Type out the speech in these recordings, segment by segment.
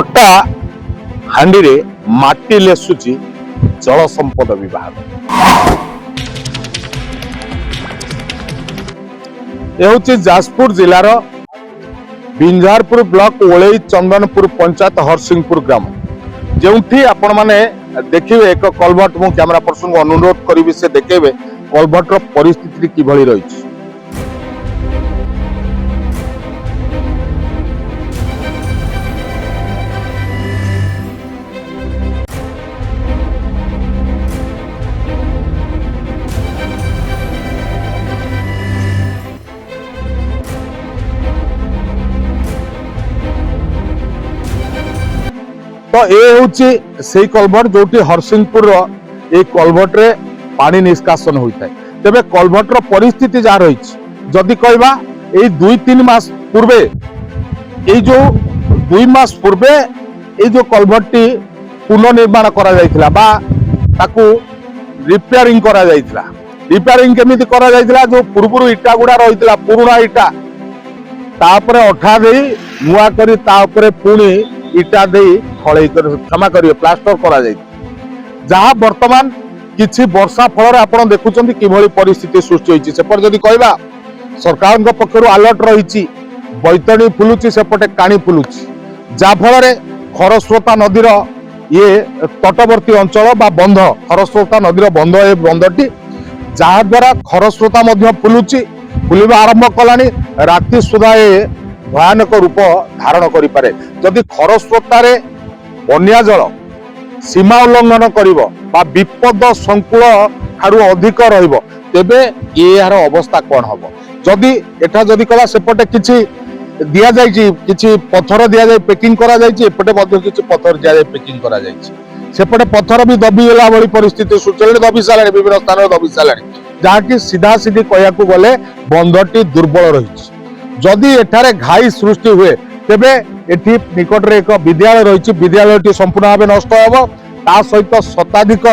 पट्टा हांडी रे माटी लेसुची जल संपद विभाग। ये हूँ जाजपुर जिलार बिंझारपुर ब्लॉक ओलई चंदनपुर पंचायत हरसिंहपुर ग्राम जो आपण माने देखिए एक कलभट मु कैमरा पर्सन को अनुरोध करी से देखेबे कलभटर परिस्थिति किभली रही। तो ये हूँ से कलभट जो हरसिंहपुर ये कलभट रे पानी निष्कासन होता है। तेबे कलभटर परिस्थिति जहाँ रही जदि कहवा ये 2-3 मास पूर्वे ये जो 2 मास पूर्वे ये जो कलभटी पुनर्निर्माण करा जायतिला बा ताकू रिपेयरिंग करा जायतिला। रिपेयरिंग केमिति करा जायतिला जो पूर्वरु इटा गुडा रहितला पुराना इटा तापरे अठा देई नुआ करी तापरे पुणी इटा देई खळई कर क्षमा करियो प्लास्टर करा जाय जहाँ वर्तमान किछि वर्षा फल आपण देखुचंती किभली परिस्थिति सृष्टि होईची। सेपर जदि कहबा सरकार पक्षरु अलर्ट रही बैतणी फुलुची सेपटे काणी फुलुची जा फल खरस्रोता नदीर ये तटवर्ती अंचल बा बंध खरस्रोता नदीर बंध ए बंधटी जहाँ द्वारा खरस्रोता मध्य फुलुची फुलिबा आरंभ कलानी राति सुधा ए भयानक रूप धारण करि पारे। जदि खरस्रोतारे बन्या जल सीमा उल्लंघन करिवो बा विपद संकुल ठारू अधिक रहिबो तेबे यार अवस्था कोन हबो। जदि एठा जदि कला सेपटे किछि दिया जायछि किछि पत्थर दिया जाय पैकिंग करा जायछि एपटे मध्ये किछि पत्थर दिया जाय पैकिंग करा जायछि सेपटे पत्थर भी दबी गेला भली परिस्थिति सुचले दबी सालाणी विभिन्न स्थान दबी सालाणी जहा कि सीधा सीधी कहया को गले बंधटी दुर्बल रहिछि। जदि एठारे घाई सृष्टि हुए तेबे एठी निकट रे एक विद्यालय रही विद्यालयटी संपूर्ण भाव नष्ट होबो ता सहित शताधिक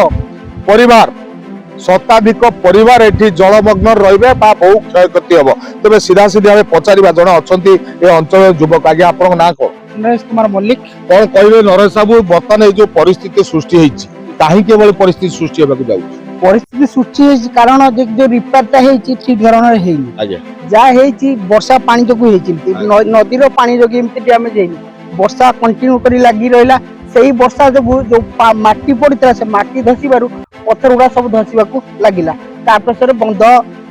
परिवार एठी जलमग्न रहिबे बा बहु क्षयक्षति होबो। तेबे सीधा सीधी भाव पचारिबा जण अछंती ए अंचल युवक आगे आपन ना को नरेश कुमार मल्लिक कोन कहबे नरेश बाबू बर्तमान ए जो परिस्थिति सृष्टि होईची काहे केवल परिस्थिति सृष्टि होबाक जाउची परिस्थिति सृष्टि होईची कारण जो रिपेयरटा हेची ठीक धरण रे हेनी आगे जा हेची वर्षा पानी जोगु हेची नदीर पानी जोगु एमती डैमेज हेनी वर्षा कंटिन्यू करी लागि रहला सेही वर्षा जोगु जो माटी पड़ितला से माटी धसीबारु पत्थर गुडा सब धसीबाकू लागिला तापर से बंध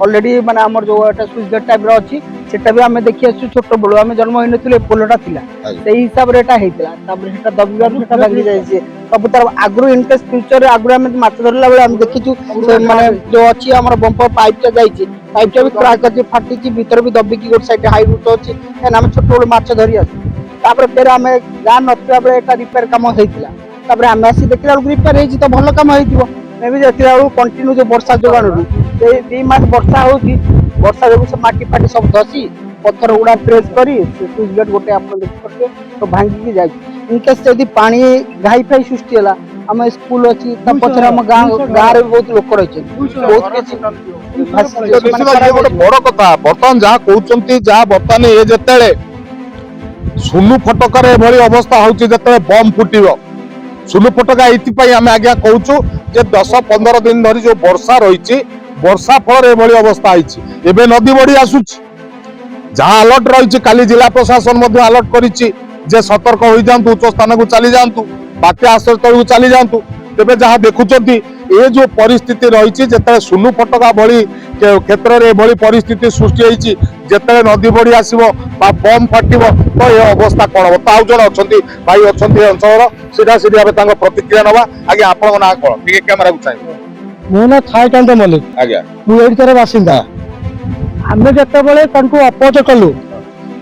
ऑलरेडी माने हमर जो एटा स्विच गेट टाइप रो अछि सेटा भी हमें देखि आसु छोट बळो हमें जन्म होई नथिले पोलोटा थिला सेही हिसाब रे एटा हेतला तापर सेटा दबिबारु सेटा लागि जाय छै सब तरफ आग्रो इंटेस फ्यूचर रे आग्रो हमें माछ धरला बेले हम देखिछु माने जो अछि हमर बंपर पाइपटा जाय छै पाइपटा भी क्रैक अछि फाटी छी भीतर भी दबि की गोट साइड हाई रूट अछि एन हम छोट बळो माछ धरि आसु तापर फेर हमें गान नथिला बेले एटा रिपेयर काम हेतिला तापर हमें आसी देखला रिपेयर हेछि तो भलो काम हेतिबो मैं भी देखला कंटिन्यू जो वर्षा जोगाणु से 2 मास वर्षा होची वर्षा जो से माटी पाटी सब धसी पत्थर उड़ा प्रेस करी स्विच गेट गोटे आपण देख करके तो भांगी की जाय इनकेस यदि पानी घाई फाई सृष्टि होला हम स्कूल अछि त पछर हम गांव रे बहुत लोक रहि छै बहुत किछि बड़ कथा बर्तमान जहाँ कहउचंती जहाँ बर्तमान ए जतेले सुनु फटकर ए भली अवस्था होची जतेले बम फुटिबो सुनु फटका एथि आम आज्ञा कहूँ जे 10-15 दिन धरी जो वर्षा रही वर्षा फल एभली अवस्था आई नदी बढ़ी आसुची जहाँ अलर्ट रही काली जिला प्रशासन अलर्ट करिछि जे सतर्क हो जातु उच्च स्थान को चली जातु बात्या आश्रय स्थल को चली जातु तेबे जहाँ देखुंत ये जो परिस्थिति रही जिते सुनु फटका भली क्षेत्र में एभली परिस्थिति सृष्टि होती जिते नदी बढ़ी आसो बम फाटव तो ये अवस्था कौन हम तो आउ जन अच्छा भाई अच्छा अंचल सीधा सीधी भाव प्रतिक्रिया नवा आगे आपण ना कौन टे कैमेरा को चाहिए मो ना थाईकांत मल्लिक आज्ञा मुझे बासिंदा आम जिते अपोज कलु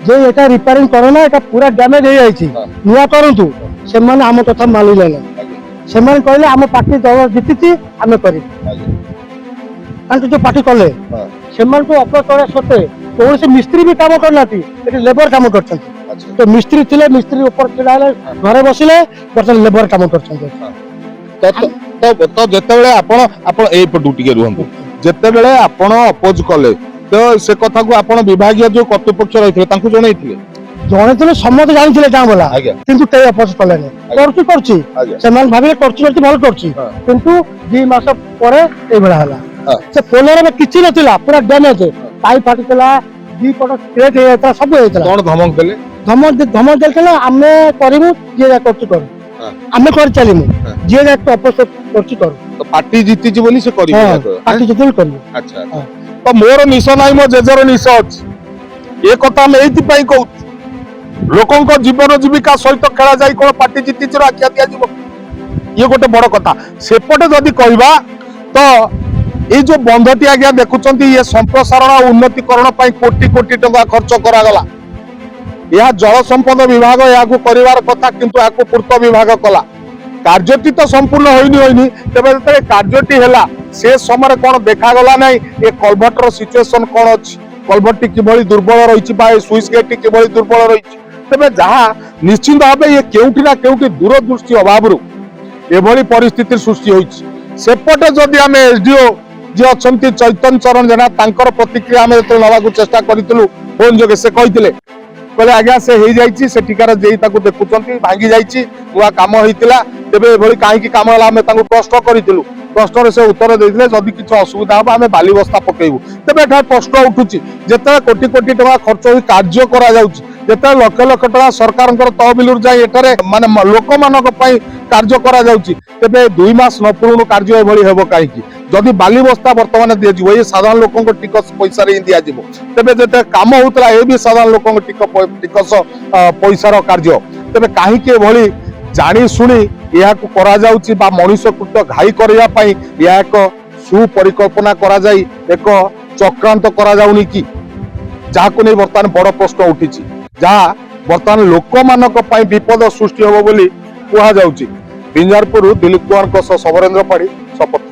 जे एटा रिपेयरिंग करना एटा पूरा डैमेज हो जाइए नुआ करूँ से आम कथा मानिले ना से कहले आम पार्टी दल जीति आम कर जो पार्टी कले से अपोज करा सत्वे कौन से मिस्त्री भी काम करना लेबर काम कर तो मिस्त्री थिले मिस्त्री ऊपर ठेला घरे बसिले बर्तमान लेबर काम कर तो जेतेबेले आपण आपण ए पटु टिके रुहंतु जेतेबेले आपण अपोज कले तो से कथा को आपण विभागीय जो कर्तृपक्ष रहिथिले तांकु जणैथिले ଜଣେଥିଲେ ସମସ୍ତେ ଜାଣିଥିଲେ ଗାଁ ବାଲା ଆଜ୍ଞା କିନ୍ତୁ କେହି ଅପୋଜ କଲେନି। କରୁଛି ଆଜ୍ଞା ସେମାନେ ଭାବିଲେ କରୁଛି ଭଲ କରୁଛି ହଁ। କିନ୍ତୁ 2 ମାସ ପରେ ଏଇଭଳିଆ ହେଲା। ହଁ। ସେ ପୋଲରେ କିଛି ନଥିଲା, ପୁରା ଡ୍ୟାମେଜ, ପାଇପ୍ ଫାଟିଥିଲା, 2 ପଟ କ୍ରେକ୍ ହେଇଯାଇଥିଲା, ସବୁ ହେଇଥିଲା। କଣ ଧମକ ଦେଲେ? ଧମକ ଦେଇଥିଲା ଆମେ କରିବୁ, ଯିଏ ଯାହା କରୁଛି କରୁ, ହଁ। ଆମେ କରିଚାଲିମୁ, ହଁ। ଯିଏ ଯାହା ଅପୋଜ କରୁଛି କରୁ। ତ ପାର୍ଟି ଜିତିଛି ବୋଲି ସେ କରିବେ ହଁ, ଯାକ। ପାର୍ଟି ଯେତେବେଳେ କରିବୁ। ଆଚ୍ଛା ହଁ। ତ ମୋର ନିଶ ନାହିଁ, ମୋ ଜେଜର ନିଶ ଅଛି। ଏ କଥା ଆମେ ଏଇଥିପାଇଁ କହୁଛୁ, ଲୋକଙ୍କ ଜୀବନ ଜୀବିକା ସହିତ ଖେଳା ଯାଇ କଣ ପାର୍ଟି ଜିତିଛର ଆଖ୍ୟା ଦିଆଯିବ? ଇଏ ଗୋଟେ ବଡ କଥା। ସେପଟେ ଯଦି କହିବା ତ ଏଇ ଯୋଉ ବନ୍ଧଟି ଆଜ୍ଞା ଦେଖୁଛନ୍ତି, ଇଏ ସମ୍ପ୍ରସାରଣ ଆଉ ଉନ୍ନତିକରଣ ପାଇଁ କୋଟି କୋଟି ଟଙ୍କା ଖର୍ଚ୍ଚ କରାଗଲା। ଏହା ଜଳ ସମ୍ପଦ ବିଭାଗ ଏହାକୁ କରିବାର କଥା, କିନ୍ତୁ ଏହାକୁ ପୂର୍ତ୍ତ ବିଭାଗ କଲା। କାର୍ଯ୍ୟଟି ତ ସମ୍ପୂର୍ଣ୍ଣ ହୋଇନି, ତେବେ ଯେତେବେଳେ କାର୍ଯ୍ୟଟି ହେଲା ସେ ସମୟରେ କଣ ଦେଖାଗଲା ନାହିଁ ଏ କଲଭର୍ଟର ସିଚୁଏସନ କଣ ଅଛି, କଲଭର୍ଟଟି କିଭଳି ଦୁର୍ବଳ ରହିଛି ବା ଏ ସୁଇଚ ଗେଟଟି କିଭଳି ଦୁର୍ବଳ ରହିଛି। ତେବେ ଯାହା ନିଶ୍ଚିନ୍ତ ଭାବେ ଇଏ କେଉଁଠି ନା କେଉଁଠି ଦୂରଦୃଷ୍ଟି ଅଭାବରୁ ଏଭଳି ପରିସ୍ଥିତି ସୃଷ୍ଟି ହୋଇଛି। ସେପଟେ ଯଦି ଆମେ ଏସଡିଓ ଯିଏ ଅଛନ୍ତି ଚୈତନ୍ୟ ଚରଣ ଜେନା, ତାଙ୍କର ପ୍ରତିକ୍ରିୟା ଆମେ ଯେତେବେଳେ ନେବାକୁ ଚେଷ୍ଟା କରିଥିଲୁ ଫୋନ ଯୋଗେ, ସେ କହିଥିଲେ ଆଜ୍ଞା ସେ ହେଇଯାଇଛି, ସେଠିକାର ଯେଇ ତାକୁ ଦେଖୁଛନ୍ତି, ଭାଙ୍ଗି ଯାଇଛି, ନୂଆ କାମ ହେଇଥିଲା, ତେବେ ଏଭଳି କାହିଁକି କାମ ହେଲା ଆମେ ତାଙ୍କୁ ପ୍ରଶ୍ନ କରିଥିଲୁ। ପ୍ରଶ୍ନରେ ସେ ଉତ୍ତର ଦେଇଥିଲେ ଯଦି କିଛି ଅସୁବିଧା ହବ ଆମେ ବାଲି ବସ୍ତା ପକେଇବୁ। ତେବେ ଏଠାରେ ପ୍ରଶ୍ନ ଉଠୁଛି, ଯେତେବେଳେ କୋଟି କୋଟି ଟଙ୍କା ଖର୍ଚ୍ଚ ହୋଇ କାର୍ଯ୍ୟ କରାଯାଉଛି, ଯେତେବେଳେ ଲକ୍ଷ ଲକ୍ଷ ଟଙ୍କା ସରକାରଙ୍କର ତହବିଲରୁ ଯାଇ ଏଠାରେ ମାନେ ଲୋକମାନଙ୍କ ପାଇଁ କାର୍ଯ୍ୟ କରାଯାଉଛି, ତେବେ 2 ମାସ ନ ପୂର୍ବରୁ କାର୍ଯ୍ୟ ଏଭଳି ହେବ କାହିଁକି? ଯଦି ବାଲି ବସ୍ତା ବର୍ତ୍ତମାନ ଦିଆଯିବ, ଏ ସାଧାରଣ ଲୋକଙ୍କ ଟିକସ ପଇସାରେ ହିଁ ଦିଆଯିବ, ତେବେ ଯେତେ କାମ ହଉଥିଲା ଏ ବି ସାଧାରଣ ଲୋକଙ୍କ ଟିକସ ପଇସାର କାର୍ଯ୍ୟ, ତେବେ କାହିଁକି ଏଭଳି ଜାଣି ଶୁଣି ଏହାକୁ କରାଯାଉଛି ବା ମଣିଷକୃତ ଘାଇ କରିବା ପାଇଁ ଏହା ଏକ ସୁପରିକଳ୍ପନା କରାଯାଇ ଏକ ଚକ୍ରାନ୍ତ କରାଯାଉନି କି? ଯାହାକୁ ନେଇ ବର୍ତ୍ତମାନ ବଡ ପ୍ରଶ୍ନ ଉଠିଛି, ଯାହା ବର୍ତ୍ତମାନ ଲୋକମାନଙ୍କ ପାଇଁ ବିପଦ ସୃଷ୍ଟି ହେବ ବୋଲି କୁହାଯାଉଛି। ବିଞ୍ଜାରପୁରରୁ ଦିଲ୍ଲୀପ କୁମାରଙ୍କ ସହ ସମରେନ୍ଦ୍ର ପାଢୀ, ଶପଥ।